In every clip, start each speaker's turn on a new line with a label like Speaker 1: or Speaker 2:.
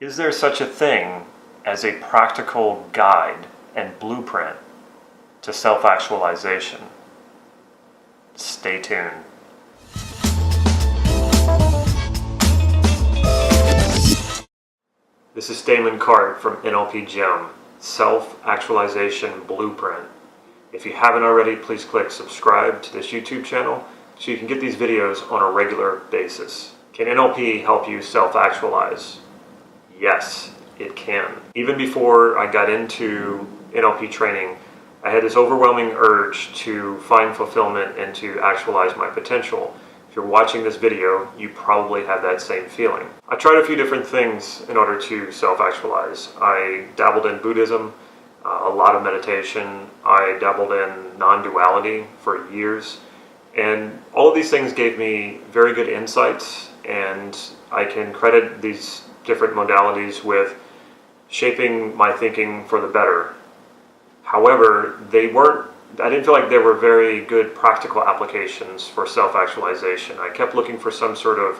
Speaker 1: Is there such a thing as a practical guide and blueprint to self-actualization? Stay tuned. This is Damon Cart from NLP Gem, Self-Actualization Blueprint. If you haven't already, please click subscribe to this YouTube channel so you can get these videos on a regular basis. Can NLP help you self-actualize? Yes, it can. Even before I got into NLP training, I had this overwhelming urge to find fulfillment and to actualize my potential. If you're watching this video, you probably have that same feeling. I tried a few different things in order to self-actualize. I dabbled in Buddhism, a lot of meditation. I dabbled in non-duality for years. And all of these things gave me very good insights, and I can credit these different modalities with shaping my thinking for the better. However, I didn't feel like they were very good practical applications for self-actualization. I kept looking for some sort of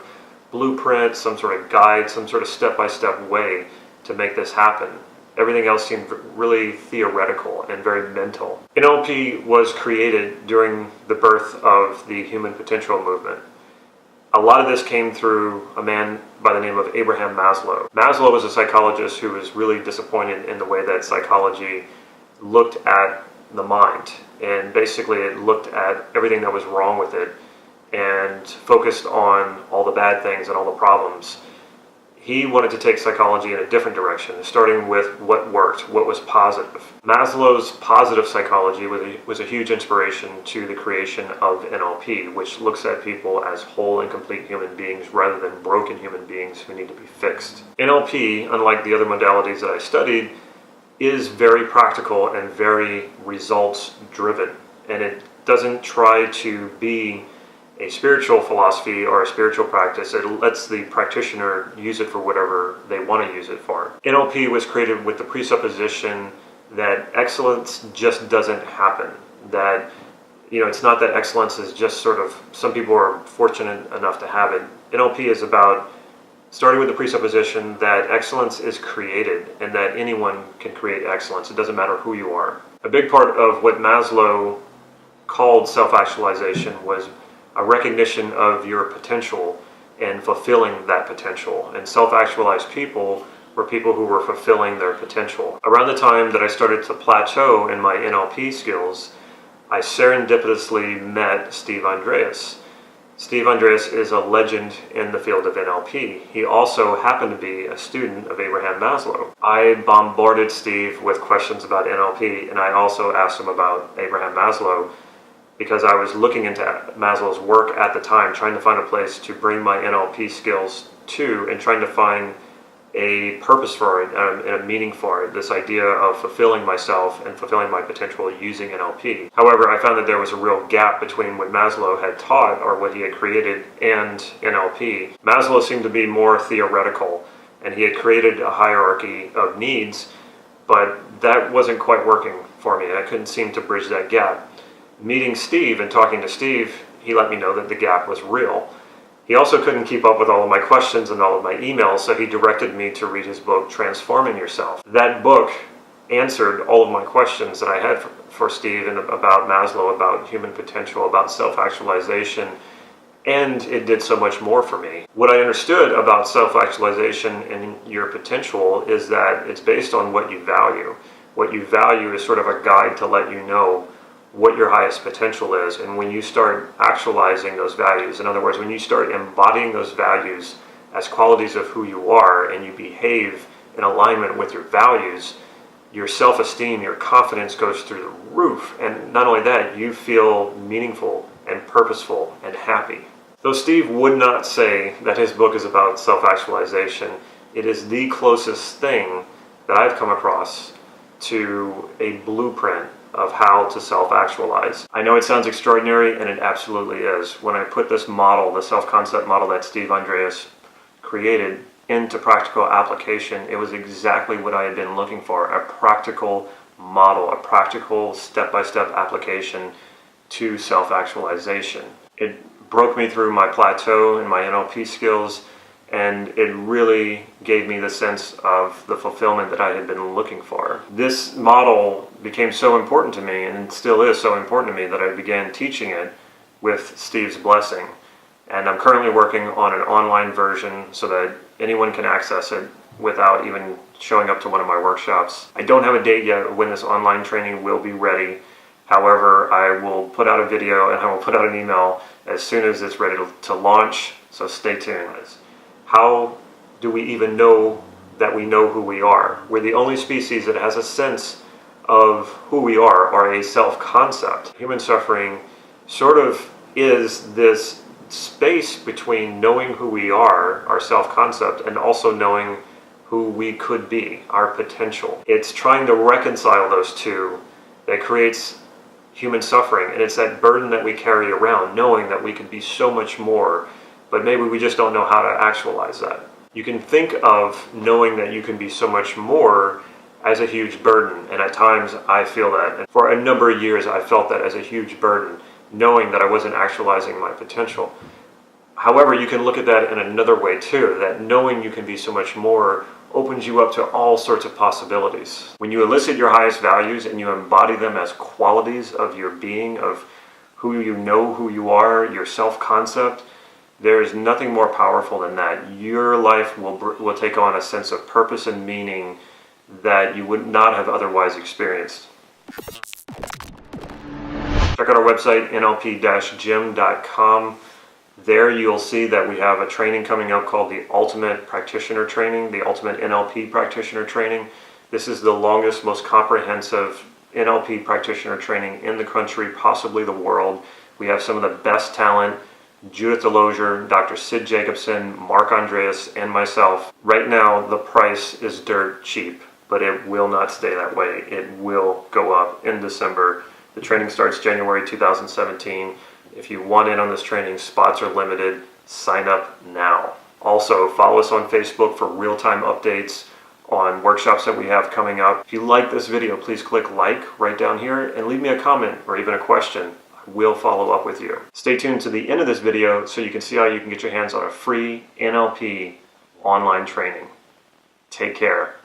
Speaker 1: blueprint, some sort of guide, some sort of step-by-step way to make this happen. Everything else seemed really theoretical and very mental. NLP was created during the birth of the human potential movement. A lot of this came through a man by the name of Abraham Maslow. Maslow was a psychologist who was really disappointed in the way that psychology looked at the mind, and basically it looked at everything that was wrong with it and focused on all the bad things and all the problems. He wanted to take psychology in a different direction, starting with what worked, what was positive. Maslow's positive psychology was a huge inspiration to the creation of NLP, which looks at people as whole and complete human beings rather than broken human beings who need to be fixed. NLP, unlike the other modalities that I studied, is very practical and very results driven, and it doesn't try to be a spiritual philosophy or a spiritual practice. It lets the practitioner use it for whatever they want to use it for. NLP was created with the presupposition that excellence just doesn't happen. That, it's not that excellence is just sort of, some people are fortunate enough to have it. NLP is about starting with the presupposition that excellence is created and that anyone can create excellence. It doesn't matter who you are. A big part of what Maslow called self-actualization was a recognition of your potential and fulfilling that potential. And self-actualized people were people who were fulfilling their potential. Around the time that I started to plateau in my NLP skills, I serendipitously met Steve Andreas. Steve Andreas is a legend in the field of NLP. He also happened to be a student of Abraham Maslow. I bombarded Steve with questions about NLP, and I also asked him about Abraham Maslow because I was looking into Maslow's work at the time, trying to find a place to bring my NLP skills to and trying to find a purpose for it and a meaning for it, this idea of fulfilling myself and fulfilling my potential using NLP. However, I found that there was a real gap between what Maslow had taught or what he had created and NLP. Maslow seemed to be more theoretical, and he had created a hierarchy of needs, but that wasn't quite working for me, and I couldn't seem to bridge that gap. Meeting Steve and talking to Steve, he let me know that the gap was real. He also couldn't keep up with all of my questions and all of my emails, so he directed me to read his book, Transforming Yourself. That book answered all of my questions that I had for Steve and about Maslow, about human potential, about self-actualization, and it did so much more for me. What I understood about self-actualization and your potential is that it's based on what you value. What you value is sort of a guide to let you know what your highest potential is. And when you start actualizing those values, in other words, when you start embodying those values as qualities of who you are and you behave in alignment with your values, your self-esteem, your confidence goes through the roof. And not only that, you feel meaningful and purposeful and happy. Though Steve would not say that his book is about self-actualization, it is the closest thing that I've come across to a blueprint of how to self-actualize. I know it sounds extraordinary, and it absolutely is. When I put this model, the self-concept model that Steve Andreas created, into practical application, it was exactly what I had been looking for, a practical model, a practical step-by-step application to self-actualization. It broke me through my plateau in my NLP skills, and it really gave me the sense of the fulfillment that I had been looking for. This model became so important to me, and still is so important to me, that I began teaching it with Steve's blessing. And I'm currently working on an online version so that anyone can access it without even showing up to one of my workshops. I don't have a date yet when this online training will be ready. However, I will put out a video and I will put out an email as soon as it's ready to launch, so stay tuned. How do we even know that we know who we are? We're the only species that has a sense of who we are, or a self-concept. Human suffering sort of is this space between knowing who we are, our self-concept, and also knowing who we could be, our potential. It's trying to reconcile those two that creates human suffering, and it's that burden that we carry around, knowing that we could be so much more, but maybe we just don't know how to actualize that. You can think of knowing that you can be so much more as a huge burden, and at times I feel that. And for a number of years I felt that as a huge burden, knowing that I wasn't actualizing my potential. However, you can look at that in another way too, that knowing you can be so much more opens you up to all sorts of possibilities. When you elicit your highest values and you embody them as qualities of your being, of who you know who you are, your self-concept, there is nothing more powerful than that. Your life will take on a sense of purpose and meaning that you would not have otherwise experienced. Check out our website, nlp-gym.com. There you'll see that we have a training coming up called the Ultimate Practitioner Training, the Ultimate NLP Practitioner Training. This is the longest, most comprehensive NLP practitioner training in the country, possibly the world. We have some of the best talent: Judith Delosier, Dr. Sid Jacobson, Mark Andreas, and myself. Right now, the price is dirt cheap, but it will not stay that way. It will go up in December. The training starts January 2017. If you want in on this training, spots are limited. Sign up now. Also, follow us on Facebook for real-time updates on workshops that we have coming up. If you like this video, please click like right down here and leave me a comment or even a question. I will follow up with you. Stay tuned to the end of this video so you can see how you can get your hands on a free NLP online training. Take care.